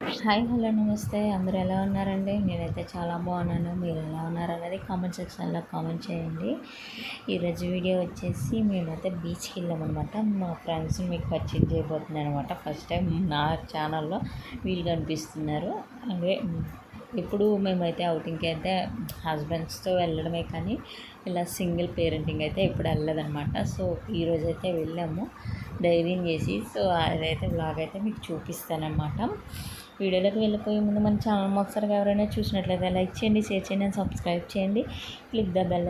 Hi hello నమస్తే అందరూ ఎలా ఉన్నారండి? నేనైతే చాలా బాగున్నాను. మీరు ఎలా ఉన్నారనేది కామెంట్ సెక్షన్లో కామెంట్ చేయండి. ఈరోజు వీడియో వచ్చేసి మేమైతే బీచ్కి వెళ్ళామన్నమాట. మా ఫ్రెండ్స్ని మీకు పరిచయం చేయబోతున్నాను అనమాట. ఫస్ట్ టైం నా ఛానల్లో వీళ్ళు కనిపిస్తున్నారు. అంటే ఇప్పుడు మేమైతే అవుటింగ్కి అయితే హస్బెండ్స్తో వెళ్ళడమే కానీ ఇలా సింగిల్ పేరెంటింగ్ అయితే ఇప్పుడు వెళ్ళలేదన్నమాట. సో ఈరోజైతే వెళ్ళాము ధైర్యం చేసి. సో అదైతే బ్లాగ్ అయితే మీకు చూపిస్తానన్నమాట. వీడియోలోకి వెళ్ళిపోయే ముందు మన ఛానల్ మొదటిసారిగా ఎవరైనా చూసినట్లయితే లైక్ చేయండి, షేర్ చేయండి అండ్ సబ్స్క్రైబ్ చేయండి. క్లిక్ ద బెల్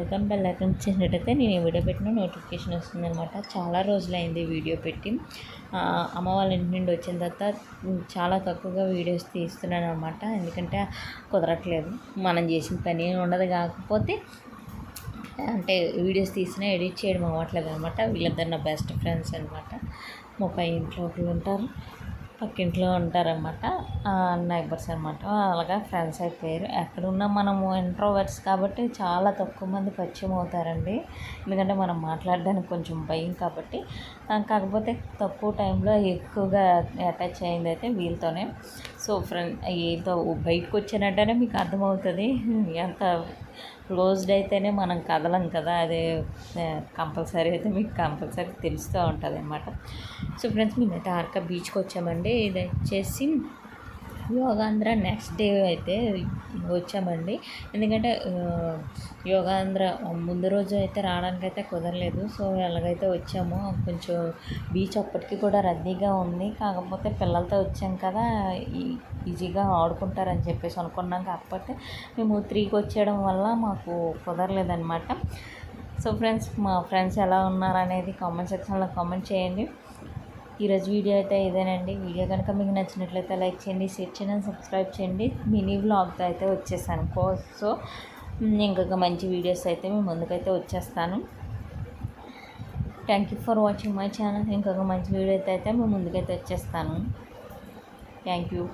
ఐకాన్ చేసినట్టయితే నేను ఈ వీడియో పెట్టిన నోటిఫికేషన్ వస్తుందన్నమాట. చాలా రోజులైంది వీడియో పెట్టి. అమ్మ వాళ్ళ ఇంటి నుండి వచ్చిన తర్వాత చాలా తక్కువగా వీడియోస్ తీస్తున్నాను అనమాట. ఎందుకంటే కుదరట్లేదు, మనం చేసిన పని ఉండదు. కాకపోతే అంటే వీడియోస్ తీసినా ఎడిట్ చేయడం అవ్వట్లేదు అనమాట. వీళ్ళిద్దరు నా బెస్ట్ ఫ్రెండ్స్ అనమాట. మా పై ఇంట్లో ఒకరు ఉంటారు, పక్కింట్లో ఉంటారనమాట, నైబర్స్ అనమాట. అలాగా ఫ్రెండ్స్ అయిపోయారు. ఎక్కడున్నా మనము ఇంట్రోవర్ట్స్ కాబట్టి చాలా తక్కువ మంది పరిచయం అవుతారండి. ఎందుకంటే మనం మాట్లాడడానికి కొంచెం భయం కాబట్టి. కాకపోతే తక్కువ టైంలో ఎక్కువగా అటాచ్ అయింది అయితే వీళ్ళతోనే. సో వీళ్ళతో బయటకు వచ్చినట్టనే మీకు అర్థమవుతుంది ఎంత క్లోజ్డ్ అయితేనే మనం కదలం కదా. అదే కంపల్సరీ అయితే మీకు కంపల్సరీ తెలుస్తూ ఉంటుంది అన్నమాట. సో ఫ్రెండ్స్, మేమైతే ఆర్కా బీచ్కి వచ్చామండి. ఇది వచ్చేసి యోగాంధ్ర నెక్స్ట్ డే అయితే వచ్చామండి. ఎందుకంటే యోగాంధ్ర ముందు రోజు అయితే రావడానికి అయితే కుదరలేదు. సో ఎలాగైతే వచ్చామో కొంచెం బీచ్ అప్పటికి కూడా రద్దీగా ఉంది. కాకపోతే పిల్లలతో వచ్చాం కదా, ఈజీగా ఆడుకుంటారని చెప్పేసి అనుకున్నాం. కాకపోతే మేము 3కి వచ్చేయడం వల్ల మాకు కుదరలేదన్నమాట. సో ఫ్రెండ్స్, మా ఫ్రెండ్స్ ఎలా ఉన్నారనేది కామెంట్ సెక్షన్లో కామెంట్ చేయండి. ఈరోజు వీడియో అయితే ఇదేనండి. వీడియో కనుక మీకు నచ్చినట్లయితే లైక్ చేయండి, షేర్ చేయండి, సబ్స్క్రైబ్ చేయండి. మినీ వ్లాగ్తో అయితే వచ్చేసాను. సో ఇంకొక మంచి వీడియోస్ అయితే మీ ముందుకైతే వచ్చేస్తాను. Thank you for watching my channel. ఇంకొక మంచి వీడియో అయితే మీ ముందుకైతే వచ్చేస్తాను. Thank you.